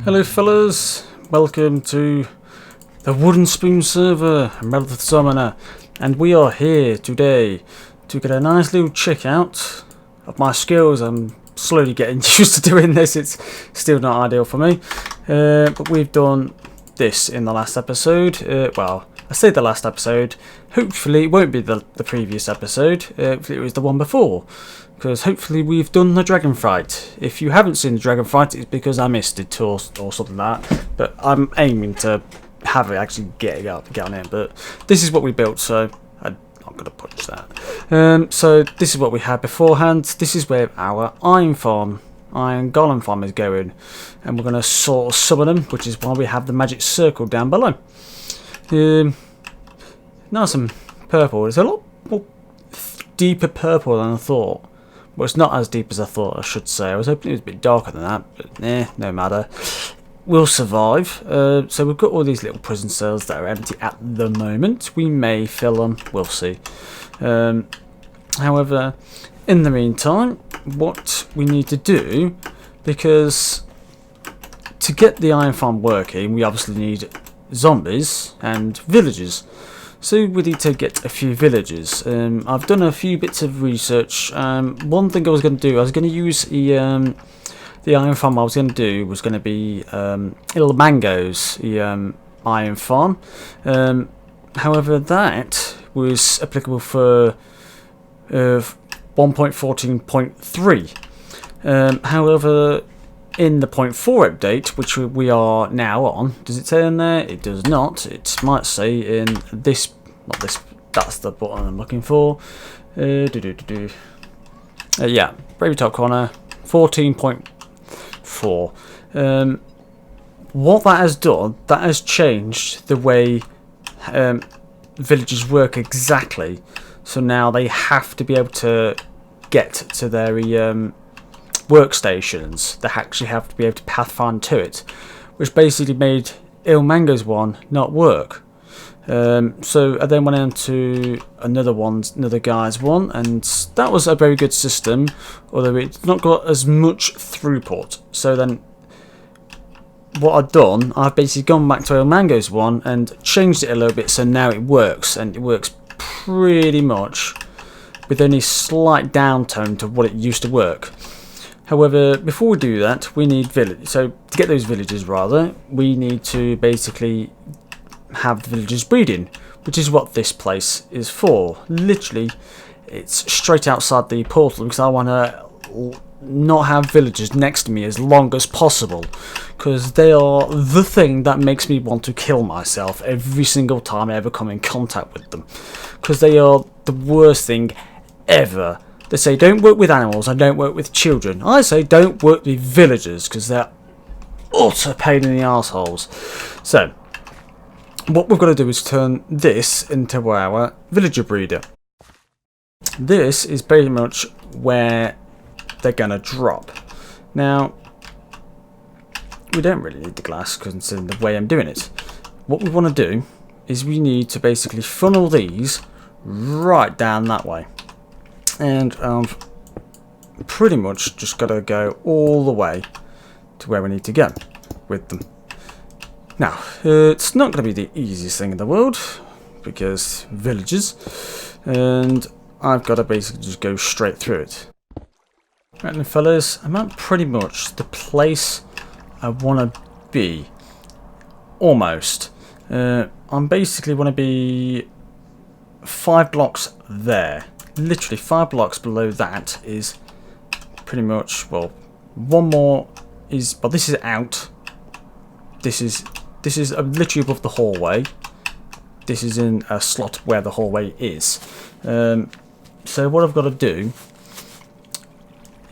Hello fellas, welcome to the Wooden Spoon server. I'm Reldeth Summoner, and we are here today to get a nice little check out of my skills. I'm slowly getting used to doing this, it's still not ideal for me, but we've done this in the last episode. Well, I say the last episode, hopefully it won't be the previous episode, it was the one before, because hopefully we've done the dragon fight. If you haven't seen the dragon fight, it's because I missed it or something like that, but I'm aiming to have it actually get on it. But this is what we built, so I'm not going to punch that. So this is what we had beforehand. This is where our iron golem farm is going, and we're going to sort of summon them, which is why we have the magic circle down below. Nice and purple. It's a lot more deeper purple than I thought. Well, it's not as deep as I thought, I should say. I was hoping it was a bit darker than that, but no matter. We'll survive. So we've got all these little prison cells that are empty at the moment. We may fill them, we'll see. However, in the meantime, what we need to do, because to get the iron farm working, we obviously need zombies and villagers. So we need to get a few villagers. I've done a few bits of research. One thing I was going to do, I was going to use the iron farm I was going to do was going to be little mangoes, the iron farm. However, that was applicable for 1.14.3. However, in the 0.4 update, which we are now on, does it say in there? It does not. It might say in this, not this, that's the button I'm looking for. Yeah, very top corner, 14.4. What that has done, that has changed the way villagers work exactly. So now they have to be able to get to their workstations. They actually have to be able to pathfind to it, which basically made Mango's one not work. So I then went on to another guy's one, and that was a very good system, although it's not got as much throughput. So then what I've done, I've basically gone back to Mango's one and changed it a little bit, so now it works, and it works pretty much with only slight downtone to what it used to work. However, before we do that, we need village. So to get those villagers, rather, we need to basically have the villagers breeding, which is what this place is for. Literally, it's straight outside the portal because I want to not have villagers next to me as long as possible, because they are the thing that makes me want to kill myself every single time I ever come in contact with them, because they are the worst thing ever. They say don't work with animals and don't work with children. I say don't work with villagers because they're utter pain in the arseholes. So what we've got to do is turn this into our villager breeder. This is pretty much where they're going to drop. Now, we don't really need the glass considering the way I'm doing it. What we want to do is we need to basically funnel these right down that way. And I've pretty much just got to go all the way to where we need to go with them. Now, it's not going to be the easiest thing in the world, because villagers, and I've got to basically just go straight through it. Right then fellas, I'm at pretty much the place I want to be. Almost. I'm basically want to be 5 blocks there. Literally 5 blocks below that is pretty much, well, one more is, well, this is out. This is literally above the hallway. This is in a slot where the hallway is. So what I've got to do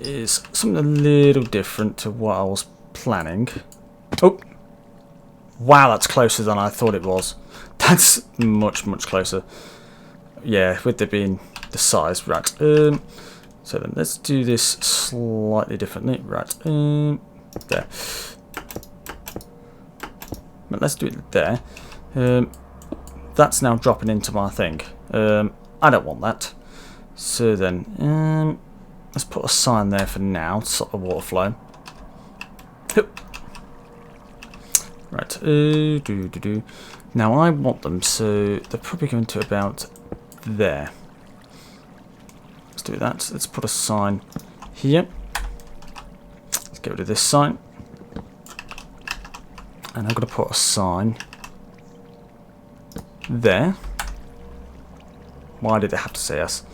is something a little different to what I was planning. Oh, wow, that's closer than I thought it was. That's much closer. Yeah, with there being the size, right. So then let's do this slightly differently, right. There. But let's do it there. That's now dropping into my thing. I don't want that. So then, let's put a sign there for now to stop the water flow. Right. Now I want them, so they're probably going to about there. Let's do that. Let's put a sign here. Let's get rid of this sign. And I'm going to put a sign there. Why did it have to say yes?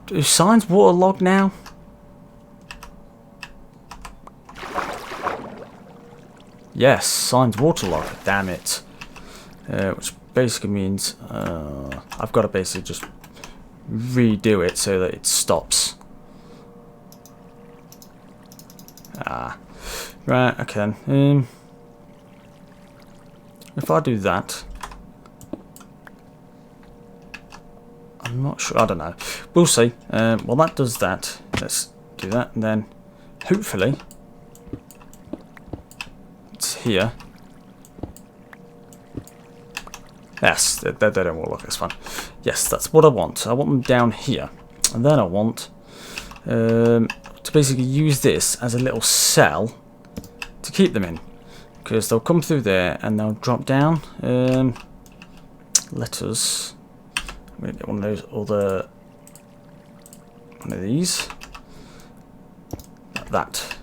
Do signs waterlogged now? Yes, signs waterlogged. Damn it. Which basically means I've got to basically just redo it so that it stops. Ah. Right, okay. If I do that, I'm not sure. I don't know. We'll see. Well, that does that. Let's do that, and then hopefully it's here. Yes, they don't want to look. It's fine. Yes, that's what I want. I want them down here, and then I want to basically use this as a little cell to keep them in, because they'll come through there and they'll drop down. Let us. I'm going to get one of those other. One of these. Like that.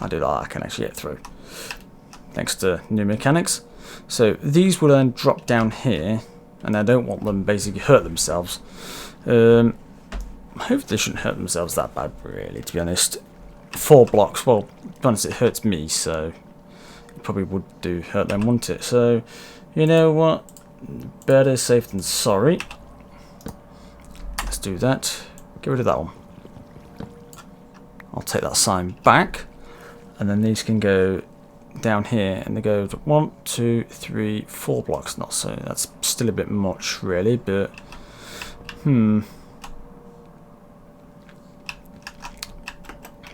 I do that. I can actually get through. Thanks to new mechanics. So these will then drop down here, and I don't want them basically hurt themselves. I hope they shouldn't hurt themselves that bad, really, to be honest. 4 blocks, well, to be honest, it hurts me, so it probably would do hurt them, wouldn't it? So, you know what? Better safe than sorry. Let's do that. Get rid of that one. I'll take that sign back, and then these can go down here, and they go 1, 2, 3, 4 blocks. Not so. That's still a bit much, really, but I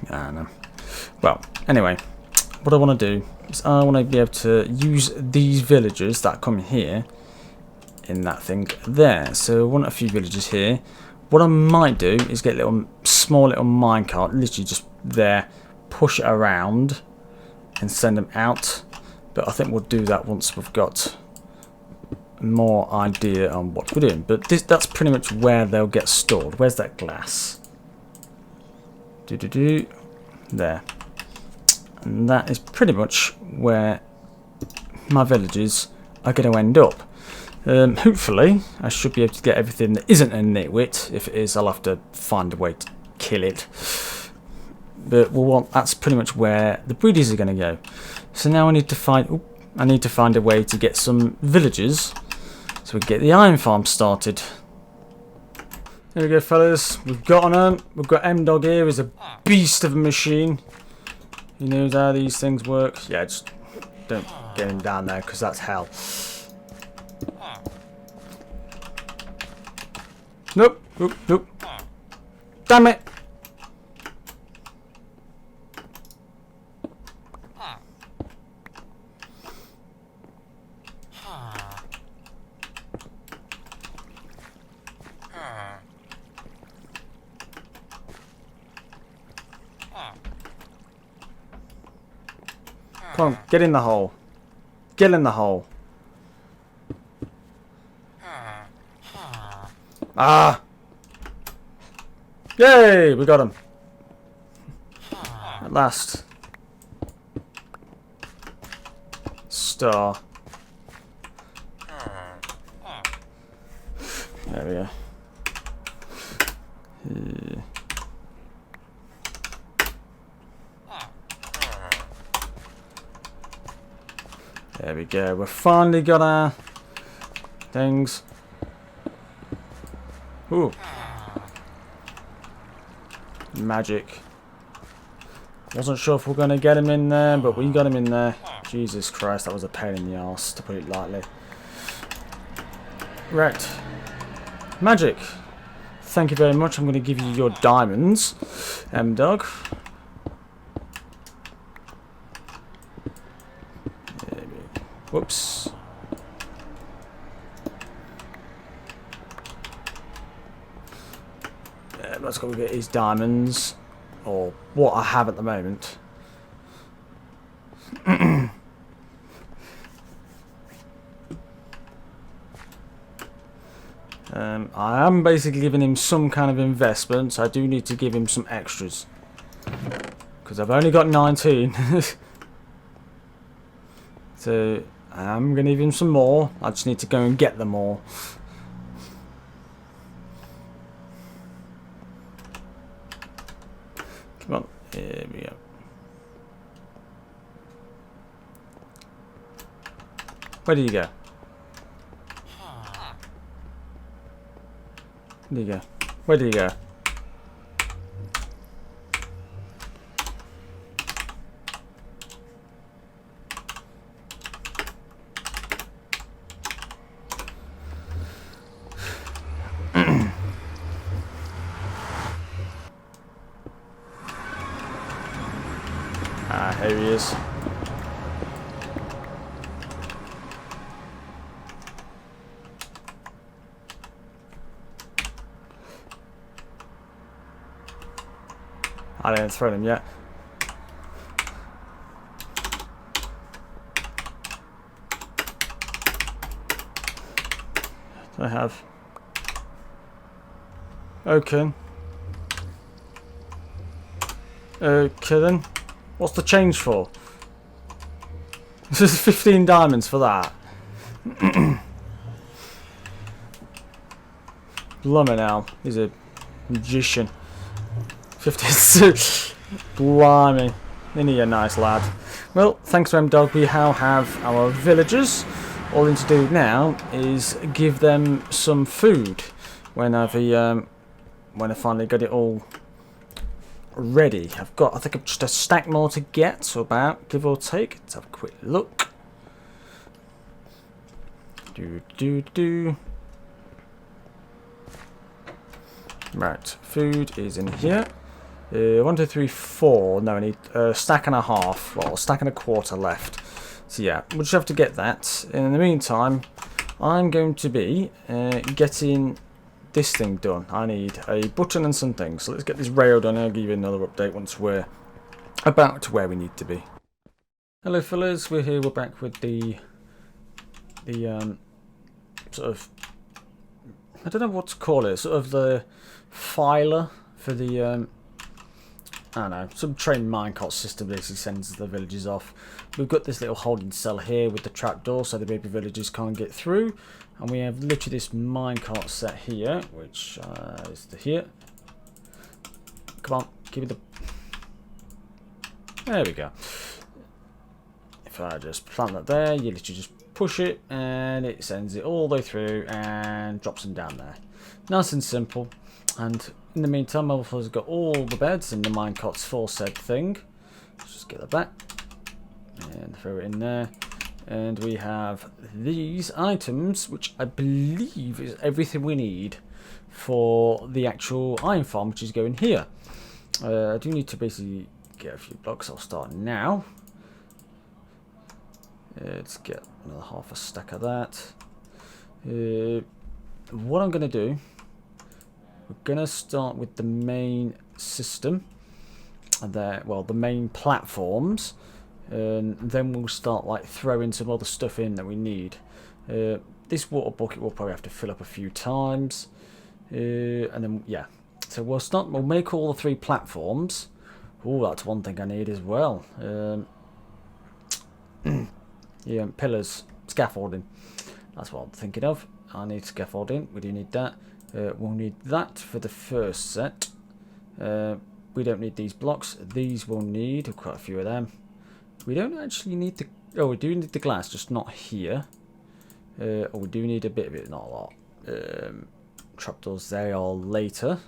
don't know. Well, anyway, what I want to do is I want to be able to use these villagers that come here in that thing there. So I want a few villagers here. What I might do is get a small little minecart, literally just there, push it around and send them out. But I think we'll do that once we've got more idea on what we're doing. But that's pretty much where they'll get stored. Where's that glass? There. And that is pretty much where my villages are going to end up. Hopefully I should be able to get everything that isn't a nitwit. If it is, I'll have to find a way to kill it. But that's pretty much where the breeders are going to go. So now I need to find a way to get some villagers so we can get the iron farm started. There we go, fellas. We've got on him. We've got M-Dog here. He's a beast of a machine. He knows how these things work. Yeah, just don't get him down there because that's hell. Nope. Nope. Nope. Damn it. Come on, get in the hole. Get in the hole. Ah! Yay! We got him. At last. Star. There we go. There we go. We've finally got our things. Ooh. Magic. Wasn't sure if we're going to get him in there, but we got him in there. Jesus Christ, that was a pain in the arse, to put it lightly. Right. Magic. Thank you very much. I'm going to give you your diamonds, M-Dog. Whoops. There let's go get his diamonds, or what I have at the moment. I am basically giving him some kind of investment, so I do need to give him some extras. Because I've only got 19. So I am going to give him some more. I just need to go and get them all. Come on. Here we go. Where do you go? Where do you go? Where do you go? Ah, here he is. I didn't throw him yet. I have. Okay. Okay then. What's the change for? This is 15 diamonds for that. Blimey now. He's a magician. 52. Blimey. Isn't he a nice lad? Well, thanks to M-Dog, we now have our villagers. All we need to do now is give them some food when I finally got it all ready. I think I've just a stack more to get, so about, give or take. Let's have a quick look. Right, food is in here. 1, 2, 3, 4. No, I need a stack and a half. Well, a stack and a quarter left. So yeah, we'll just have to get that. And in the meantime, I'm going to be getting this thing done. I need a button and some things. So let's get this rail done. I'll give you another update once we're about where we need to be. Hello, fellas. We're here. We're back with the sort of, I don't know what to call it. Sort of the filer for the I don't know, some trained minecart system basically sends the villagers off. We've got this little holding cell here with the trapdoor so the baby villagers can't get through. And we have literally this minecart set here, which is here. Come on, give me the... There we go. If I just plant that there, you literally just push it and it sends it all the way through and drops them down there. Nice and simple. And in the meantime, I've got all the beds in the minecarts for said thing. Let's just get that back and throw it in there. And we have these items, which I believe is everything we need for the actual iron farm, which is going here. I do need to basically get a few blocks. I'll start now. Let's get another half a stack of that. What I'm going to do, we're going to start with the main system, and the main platforms, and then we'll start like throwing some other stuff in that we need. This water bucket we'll probably have to fill up a few times, and then yeah. So we'll make all the 3 platforms. Oh, that's one thing I need as well. Yeah, pillars, scaffolding. That's what I'm thinking of. I need scaffolding. We do need that. We'll need that for the first set. We don't need these blocks. These we'll need quite a few of them. We don't actually need the... Oh, we do need the glass, just not here. Oh, we do need a bit of it, not a lot. Trapdoors, they are later.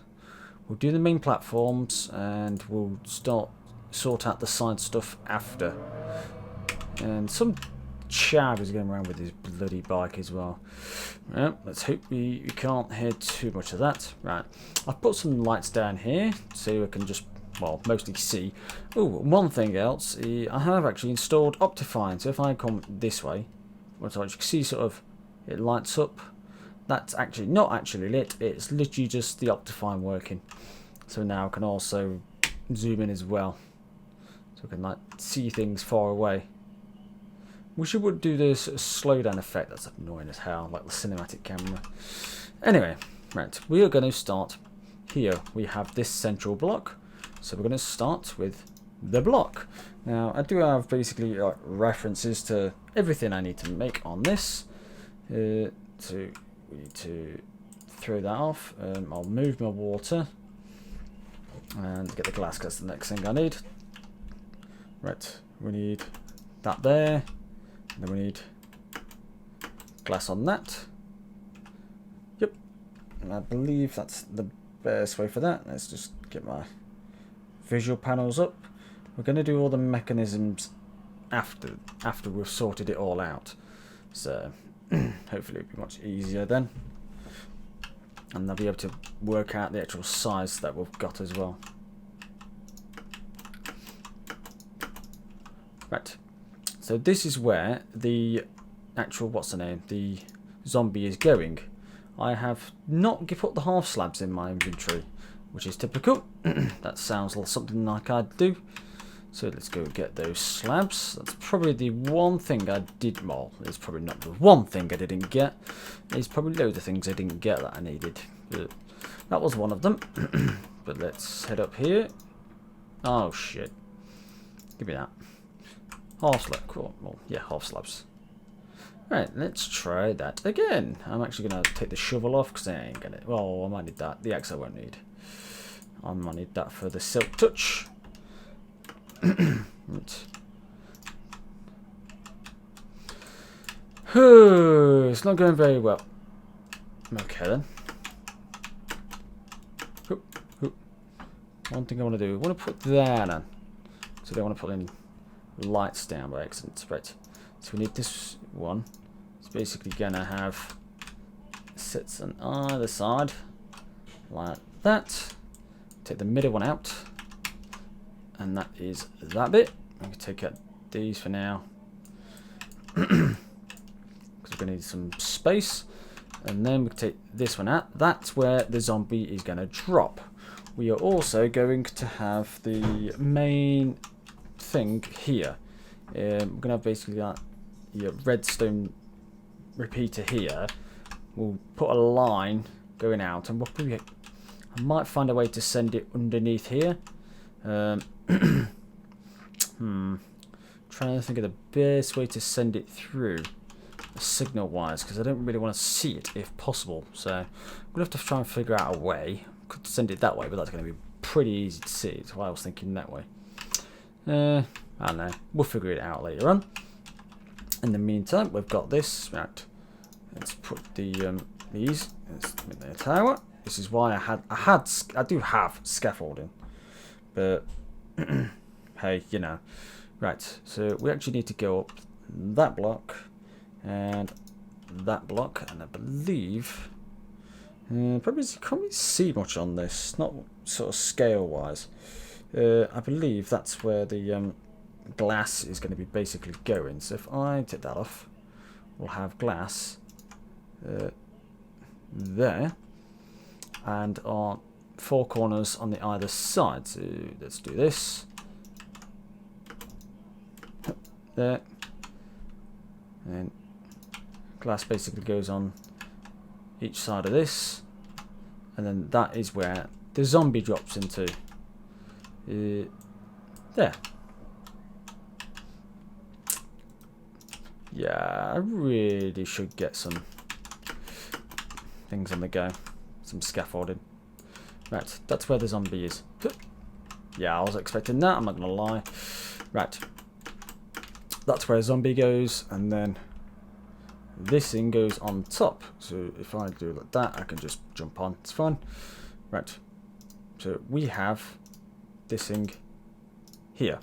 We'll do the main platforms and we'll sort out the side stuff after. And some chap is going around with his bloody bike as well. Right, let's hope we can't hear too much of that. Right, I've put some lights down here so we can just, well, mostly see. Oh, one thing else, I have actually installed Optifine. So if I come this way, you can see sort of it lights up. That's actually not actually lit. It's literally just the Optifine working. So now I can also zoom in as well. So I can like see things far away. Wish it would do this slowdown effect. That's annoying as hell, like the cinematic camera. Anyway, right, we are going to start here. We have this central block. So we're going to start with the block. Now, I do have basically references to everything I need to make on this. So we need to throw that off. I'll move my water and get the glass because that's the next thing I need. Right, we need that there. And then we need glass on that. Yep, and I believe that's the best way for that. Let's just get my visual panels up. We're going to do all the mechanisms after we've sorted it all out. So hopefully it'll be much easier then. And I'll be able to work out the actual size that we've got as well. Right. So this is where the actual, the zombie is going. I have not put the half slabs in my inventory, which is typical. That sounds like something like I'd do. So let's go get those slabs. That's probably the one thing I did, well, it's probably not the one thing I didn't get. There's probably loads of things I didn't get that I needed. But that was one of them. But let's head up here. Oh shit. Give me that. Half slab, cool. Well, yeah, half slabs. Right, let's try that again. I'm actually going to take the shovel off because I ain't going to. Well, I might need that. The axe I won't need. I might need that for the silk touch. Right. It's not going very well. Okay then. One thing I want to do, I want to put that on. So I don't want to put any lights down by accident. Right. So we need this one. It's basically gonna have sits on either side like that. Take the middle one out, and that is that bit. I'm gonna take out these for now because we're gonna need some space. And then we can take this one out. That's where the zombie is gonna drop. We are also going to have the main thing here. We're gonna have basically that redstone repeater here. We'll put a line going out, and we'll probably, I might find a way to send it underneath here. Trying to think of the best way to send it through signal wise, because I don't really want to see it if possible. So I'm gonna have to try and figure out a way. Could send it that way, but that's going to be pretty easy to see. That's why I was thinking that way. I don't know. We'll figure it out later on. In the meantime, we've got this. Right. Let's put the these. Let's make the tower. This is why I do have scaffolding, but hey, you know. Right. So we actually need to go up that block and that block, and I believe. Probably can't see much on this, not sort of scale wise. I believe that's where the glass is going to be basically going. So if I take that off, we'll have glass there, and our four corners on the either side. So let's do this. There, and glass basically goes on each side of this, and then that is where the zombie drops into. There. Yeah, I really should get some things on the go, some scaffolding. Right, that's where the zombie is. Yeah, I was expecting that, I'm not gonna lie. Right, that's where a zombie goes, and then this thing goes on top. So if I do it like that, I can just jump on. It's fine. Right. So we have this thing here.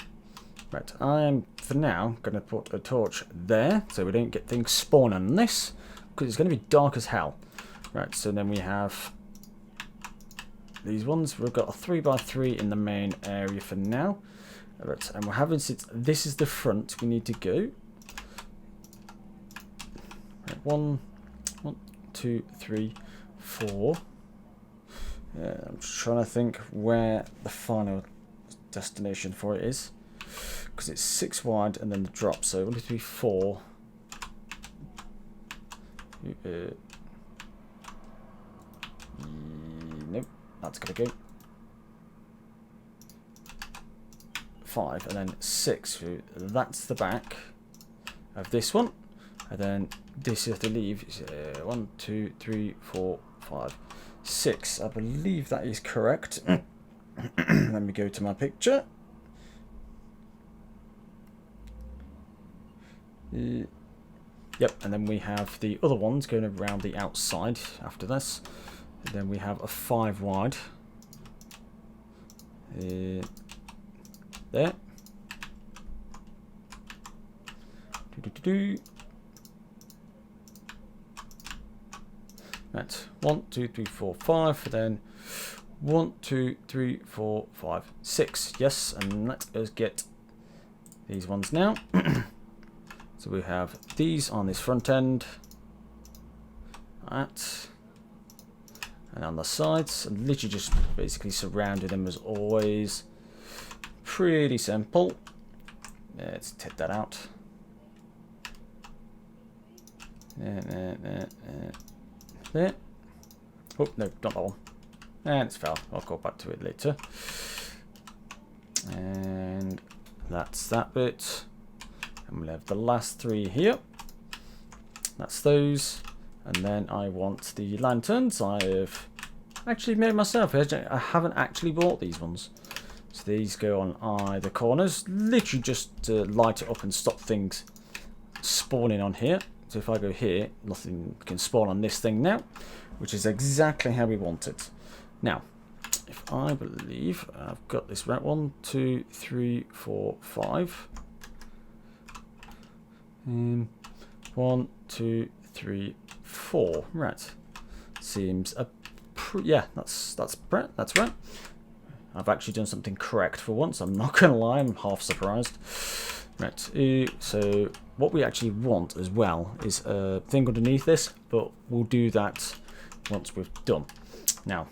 Right. I'm for now going to put a torch there so we don't get things spawn on this, because it's going to be dark as hell. Right. So then we have these ones. We've got a 3x3 in the main area for now. Right. And we're having, since this is the front, we need to go. One, two, three, four. I'm just trying to think where the final destination for it is, because it's 6 wide and then the drop, so 1, 2, 3, 4. Nope, that's gonna go 5 and then 6. That's the back of this one, and then this you have to leave 1, 2, 3, 4, 5, 6. I believe that is correct. Let me go to my picture. Yep, and then we have the other ones going around the outside after this. And then we have a 5 wide. There. That's 1, 2, 3, 4, 5. And then 1, 2, 3, 4, 5, 6. Yes, and let us get these ones now. So we have these on this front end. That. And on the sides, and literally just basically surrounding them as always. Pretty simple. Let's take that out. There. Oh, no, not that one. And it's fell. I'll go back to it later. And that's that bit. And we'll have the last 3 here. That's those. And then I want the lanterns. I have actually made myself. I haven't actually bought these ones. So these go on either corners. Literally just to light it up and stop things spawning on here. So if I go here, nothing can spawn on this thing now, which is exactly how we want it. Now, if I believe I've got this right, 1, 2, 3, 4, 5. 1, 2, 3, 4. Right. Seems yeah, that's right. I've actually done something correct for once. I'm not gonna lie, I'm half surprised. Right. So what we actually want as well is a thing underneath this, but we'll do that once we've done. Now,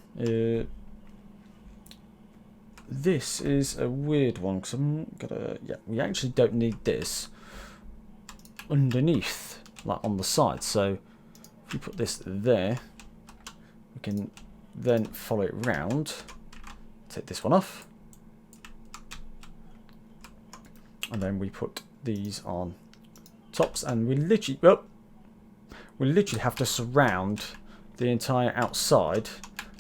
this is a weird one because we actually don't need this underneath, like on the side. So if we put this there, we can then follow it round. Take this one off, and then we put these on tops, and we literally have to surround the entire outside,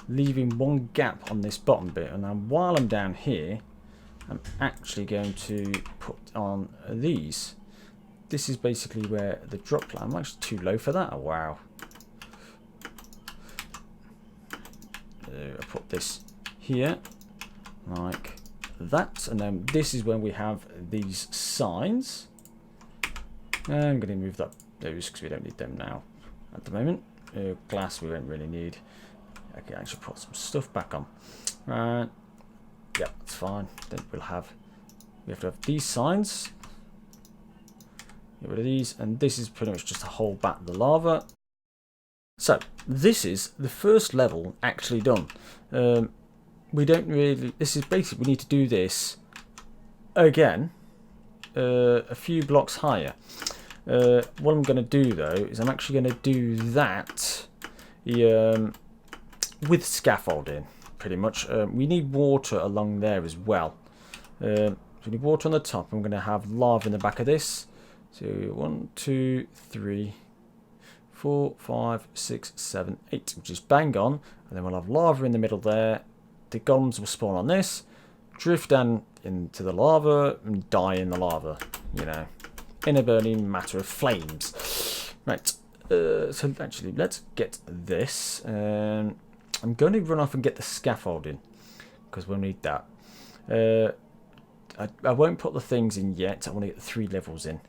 leaving one gap on this bottom bit. And then while I'm down here, I'm actually going to put on these. This is basically where the drop line. I'm actually too low for that. Oh, wow. I put this here like that, and then this is when we have these signs. I'm going to move those because we don't need them now at the moment. Glass we won't really need. I can actually put some stuff back on. Right. Yeah, that's fine. Then we have to have these signs. Get rid of these, and this is pretty much just to hold back the lava. So this is the first level actually done. We don't really. This is basically, we need to do this again, a few blocks higher. What I'm going to do though is I'm actually going to do that with scaffolding. Pretty much, we need water along there as well. So we need water on the top. I'm going to have lava in the back of this. So 1, 2, 3, 4, 5, 6, 7, 8, which is bang on. And then we'll have lava in the middle there. The golems will spawn on this, drift down into the lava, and die in the lava. You know, in a burning matter of flames. Right. So actually, let's get this. I'm going to run off and get the scaffolding because we'll need that. I won't put the things in yet. I want to get the 3 levels in.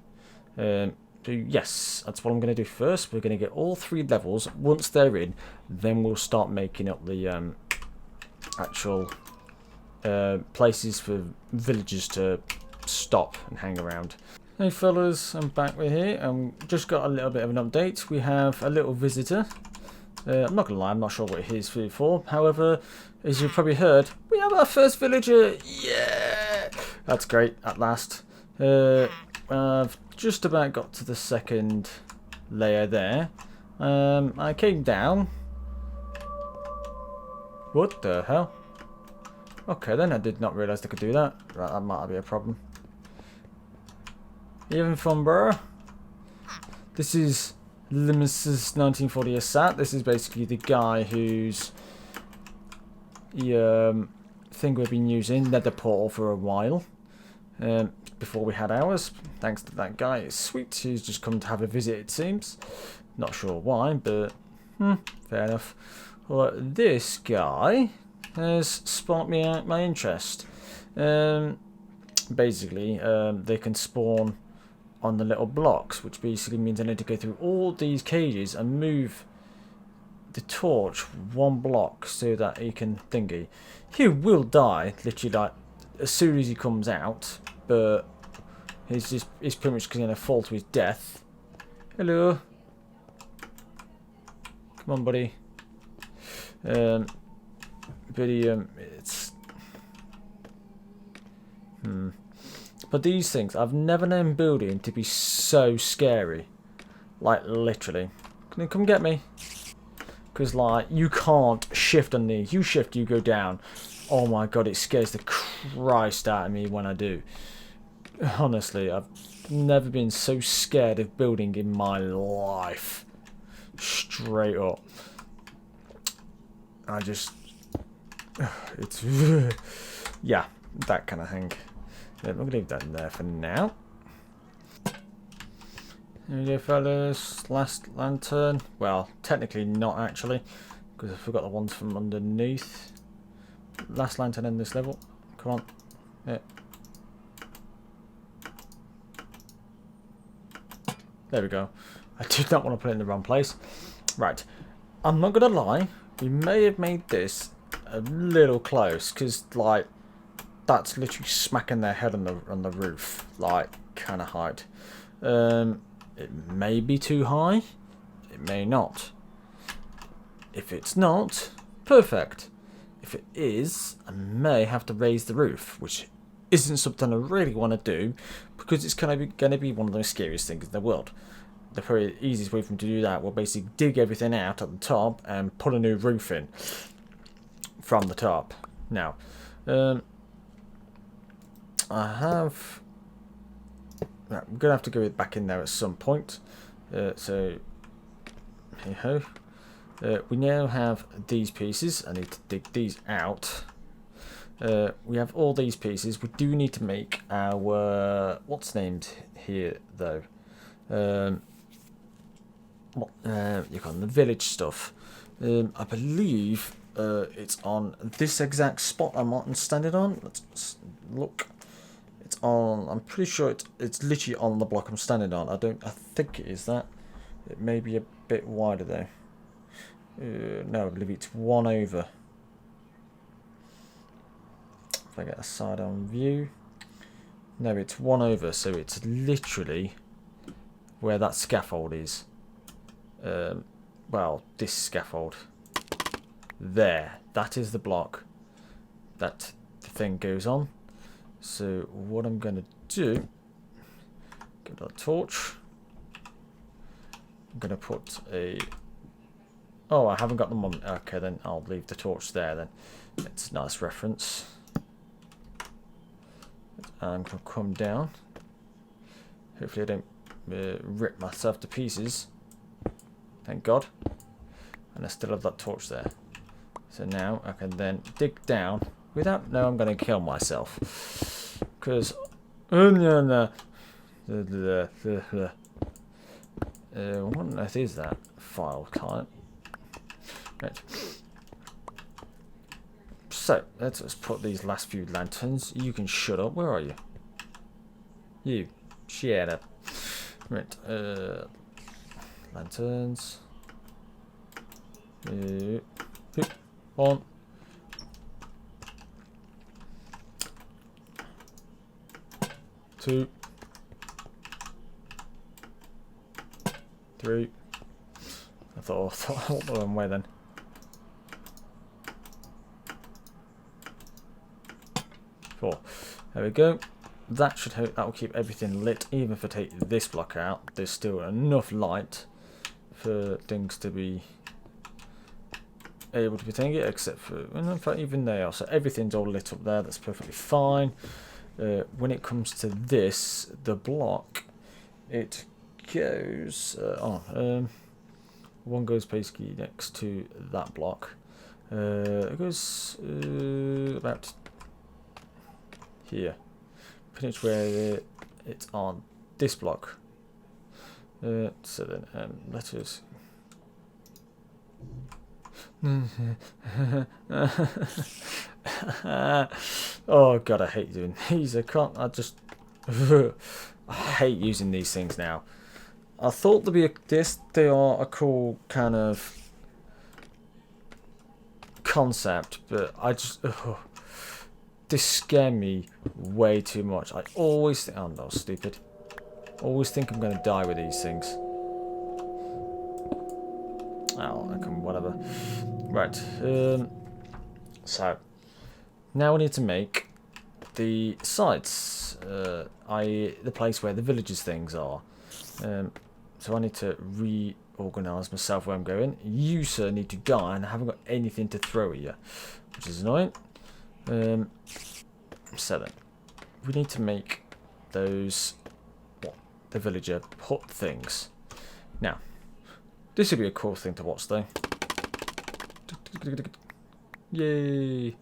So yes, that's what I'm going to do first. We're going to get all 3 levels. Once they're in, then we'll start making up the actual places for villagers to stop and hang around. Hey fellas, I'm back with here. Just got a little bit of an update. We have a little visitor. I'm not going to lie, I'm not sure what it is food for. However, as you've probably heard, we have our first villager. Yeah! That's great, at last. I've just about got to the second layer there. I came down. What the hell? Okay, then I did not realise I could do that. Right, that might be a problem. Even from bro. This is Limus's 1940 Assat. This is basically the guy who's the thing we've been using, Nether Portal, for a while. Before we had ours, thanks to that guy. It's sweet. He's just come to have a visit, it seems. Not sure why, but fair enough. Well, this guy has sparked my interest. Basically, they can spawn on the little blocks, which basically means I need to go through all these cages and move the torch one block so that he can thingy. He will die literally like as soon as he comes out, but he's pretty much going to fall to his death. Hello, come on, buddy. But it's But these things, I've never known building to be so scary. Like, literally. Can you come get me? Because, like, you can't shift on these. You shift, you go down. Oh my god, it scares the Christ out of me when I do. Honestly, I've never been so scared of building in my life. Straight up. I just... It's... yeah, that kind of thing. I'm going to leave that in there for now. Here we go, fellas. Last lantern. Well, technically not actually, because I forgot the ones from underneath. Last lantern in this level. Come on. Yeah. There we go. I did not want to put it in the wrong place. Right. I'm not going to lie. We may have made this a little close, because, like, that's literally smacking their head on the roof, like, kind of height. It may be too high. It may not. If it's not, perfect. If it is, I may have to raise the roof, which isn't something I really want to do, because it's going to be one of the scariest things in the world. The very easiest way for them to do that will basically dig everything out at the top and put a new roof in from the top. Now, I'm going to have to go back in there at some point. So, hey ho. We now have these pieces. I need to dig these out. We have all these pieces. We do need to make our... what's named here, though? You got the village stuff. I believe it's on this exact spot I'm standing on. Let's look. It's on. I'm pretty sure it's literally on the block I'm standing on. I think it is that. It may be a bit wider though. No, I believe it's one over. If I get a side-on view. No, it's one over. So it's literally where that scaffold is. Well, this scaffold. There. That is the block that the thing goes on. So what I'm going to do, give it a torch. I'm going to put a... oh, I haven't got them on. Okay, then I'll leave the torch there then. It's a nice reference. I'm going to come down. Hopefully I don't rip myself to pieces. Thank God. And I still have that torch there. So now I can then dig down without... no, I'm going to kill myself. Because... what on earth is that file client? Right. So, let's just put these last few lanterns. You can shut up. Where are you? You. Shut up. Right. Lanterns. On. Two. Three. I thought the wrong way then. Four. There we go. That should hope that will keep everything lit. Even if I take this block out, there's still enough light for things to be able to be taken, except for, well, in fact, even there. So everything's all lit up there. That's perfectly fine. When it comes to this, the block, it goes. One goes basically next to that block. It goes about here. Pretty much where it's on this block. So then let us. Oh god, I hate doing these. I just I hate using these things now. I thought they'd be they are a cool kind of concept, but I just this scare me way too much. I always think, oh no, stupid. Always think I'm gonna die with these things. Oh, I can whatever. Right. So now we need to make the sides, i.e. the place where the villages things are. So I need to reorganise myself where I'm going. You, sir, need to die, and I haven't got anything to throw at you, which is annoying. So then, we need to make those, the villager hut things. Now, this would be a cool thing to watch, though. Yay!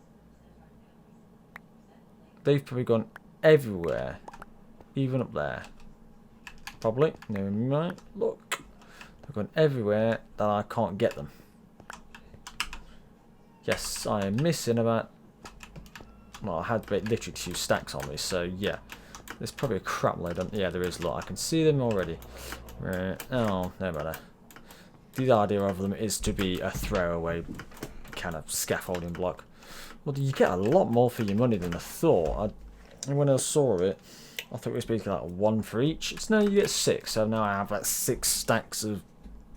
They've probably gone everywhere, even up there. Probably. Never mind. Look, they've gone everywhere that I can't get them. Yes, I am missing about. Well, I had literally 2 stacks on me, so yeah. There's probably a crap load on. Yeah, there is. Look, I can see them already. Right. Oh, no matter. The idea of them is to be a throwaway kind of scaffolding block. Well, you get a lot more for your money than I thought. When I saw it, I thought it was basically like 1 for each. It's no, you get 6. So now I have like 6 stacks of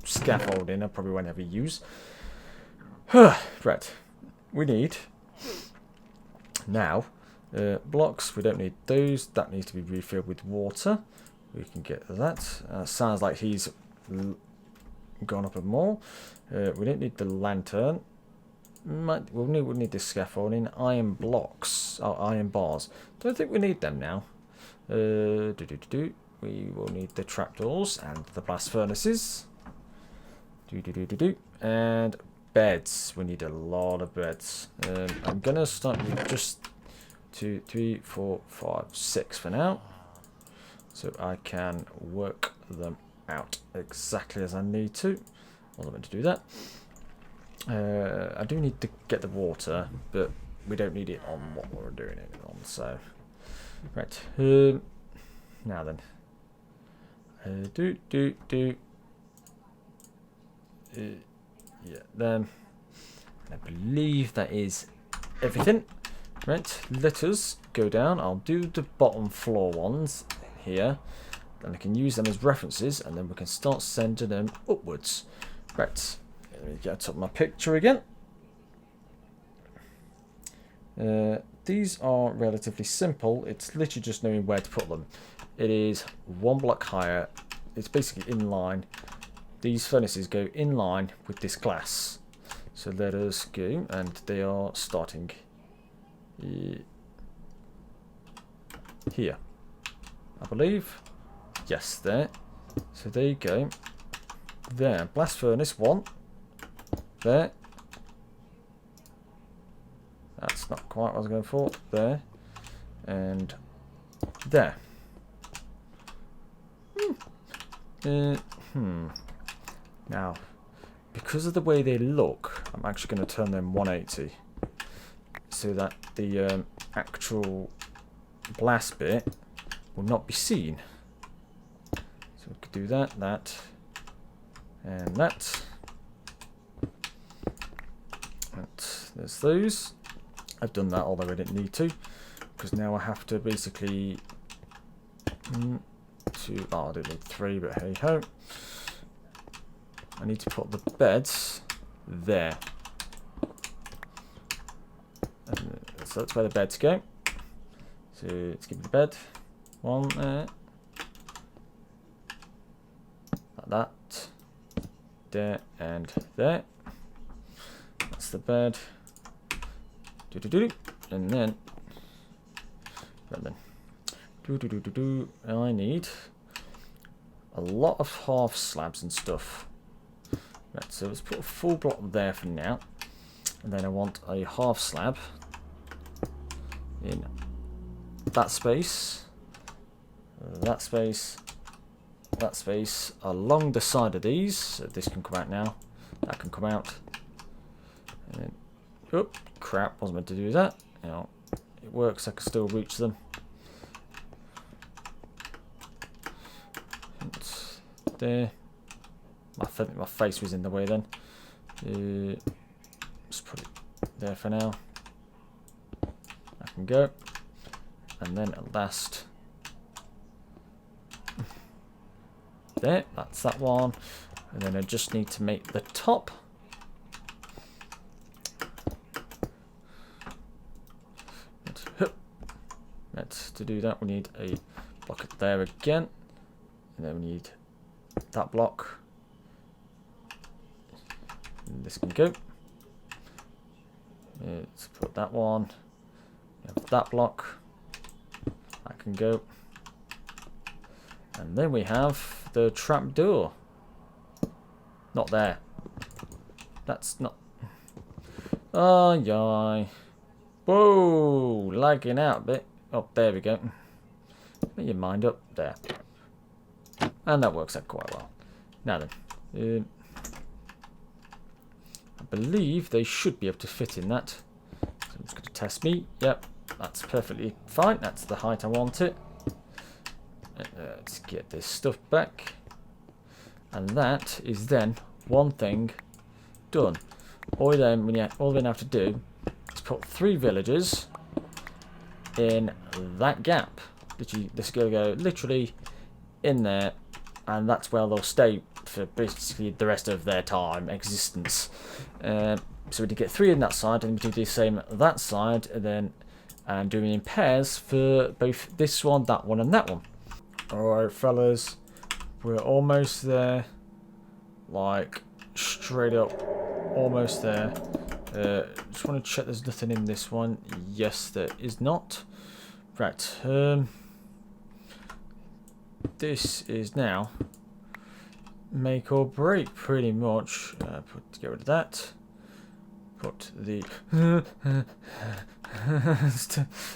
scaffolding I probably won't ever use. Right. We need now blocks. We don't need those. That needs to be refilled with water. We can get that. Sounds like he's gone up a more. We don't need the lantern. We'll need this scaffolding. Iron blocks. Oh, iron bars. Don't think we need them now. We will need the trapdoors and the blast furnaces. And beds. We need a lot of beds. I'm gonna start with just 2, 3, 4, 5, 6 for now, so I can work them out exactly as I need to. Well, I'm going to do that. I do need to get the water, but we don't need it on what we're doing it on. So, right. Now then, yeah. Then I believe that is everything. Right. Let us go down. I'll do the bottom floor ones here. Then I can use them as references, and then we can start sending them upwards. Right. Let me get up my picture again. These are relatively simple. It's literally just knowing where to put them. It is 1 block higher. It's basically in line. These furnaces go in line with this glass. So let us go, and they are starting here, I believe. Yes, there. So there you go. There, blast furnace 1. There. That's not quite what I was going for. There. And there. Now, because of the way they look, I'm actually going to turn them 180. So that the actual blast bit will not be seen. So we could do that, and that. There's those. I've done that, although I didn't need to, because now I have to basically I didn't need 3, but hey ho. I need to put the beds there. And so that's where the beds go. So let's give it the bed. One there. Like that. There and there. That's the bed. And then I need a lot of half slabs and stuff. Right, so let's put a full block there for now. And then I want a half slab in that space, that space, that space, along the side of these. So this can come out now, that can come out. And then, oh crap, wasn't meant to do that. Now, it works, I can still reach them. And there. I think my face was in the way then. Just put it there for now. I can go. And then at last. There, that's that one. And then I just need to make the top. To do that, we need a block there again. And then we need that block. And this can go. Let's put that one. We have that block. That can go. And then we have the trap door. Not there. That's not. Oh, yeah. Whoa, lagging out a bit. Oh, there we go. Get your mind up there. And that works out quite well. Now then. I believe they should be able to fit in that. So I'm just going to test me. Yep, that's perfectly fine. That's the height I want it. Let's get this stuff back. And that is then one thing done. All we then have to do is put 3 villagers in that gap. Literally, this is going to go literally in there, and that's where they'll stay for basically the rest of their time existence. So we did get 3 in that side, and we do the same that side, and then doing in pairs for both this one, that one, and that one. Alright, fellas, we're almost there. Like straight up, almost there. Just want to check there's nothing in this one. Yes, there is not. Right. This is now make or break, pretty much. Get rid of that. Put the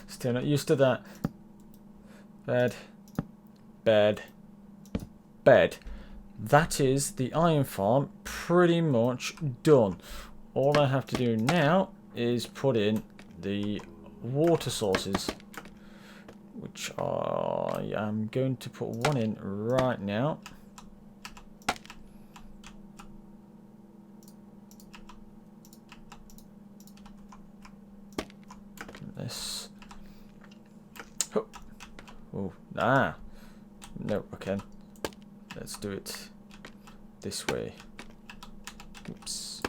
still not used to that. Bed, bed, bed. That is the iron farm pretty much done. All I have to do now is put in the water sources, which I am going to put one in right now. This. Oh, no, okay. Let's do it this way. Oops.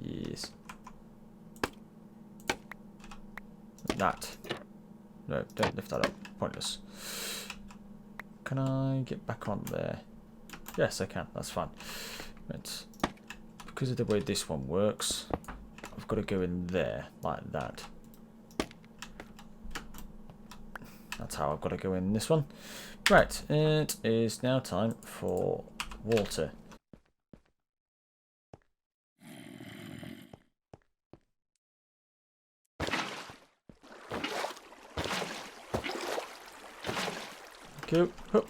Yes. That. No, don't lift that up. Pointless. Can I get back on there? Yes, I can. That's fine. But because of the way this one works, I've got to go in there like that. That's how I've got to go in this one. Right, it is now time for water. Go. Look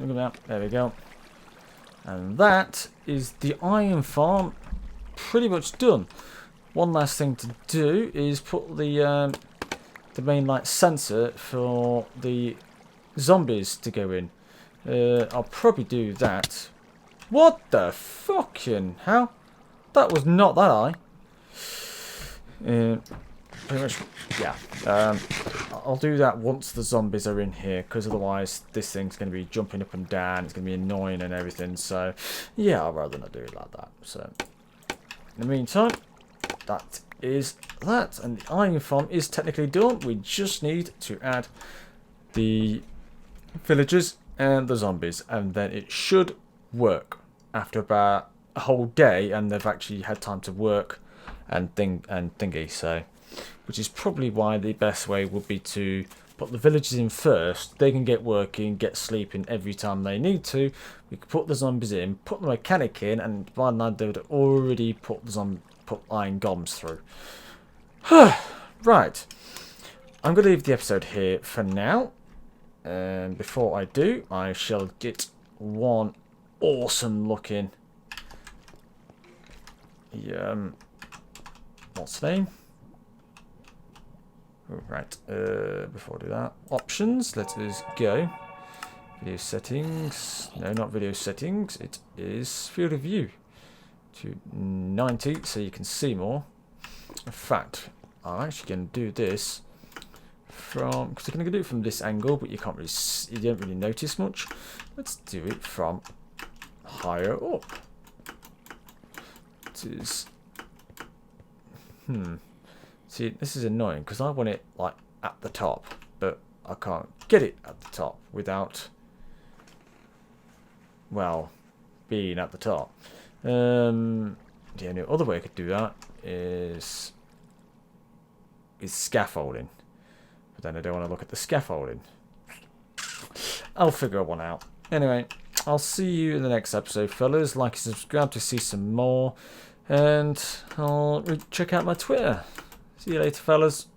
at that. There we go. And that is the iron farm pretty much done. One last thing to do is put the main light sensor for the zombies to go in. I'll probably do that. What the fucking hell? That was not that high. pretty much, yeah. I'll do that once the zombies are in here, because otherwise this thing's going to be jumping up and down. It's going to be annoying and everything. So, yeah, I'd rather not do it like that. So, in the meantime, that is that. And the iron farm is technically done. We just need to add the villagers and the zombies, and then it should work after about a whole day, and they've actually had time to work and thingy. So, which is probably why the best way would be to put the villagers in first. They can get working, get sleeping every time they need to. We could put the zombies in, put the mechanic in, and by now they would already put iron golems through. Right, I'm going to leave the episode here for now. And before I do, I shall get one awesome looking. What's the name? Right, before I do that, options, let us go. Video settings, no, not video settings, it is field of view to 90 so you can see more. In fact, I'm actually going to do this from, because I'm going to do it from this angle, but you can't really, you don't really notice much. Let's do it from higher up. It is, see, this is annoying because I want it like at the top, but I can't get it at the top without, well, being at the top. The only other way I could do that is scaffolding, but then I don't want to look at the scaffolding. I'll figure one out. Anyway, I'll see you in the next episode, fellas. Like and subscribe to see some more, and I'll check out my Twitter. See you later, fellas.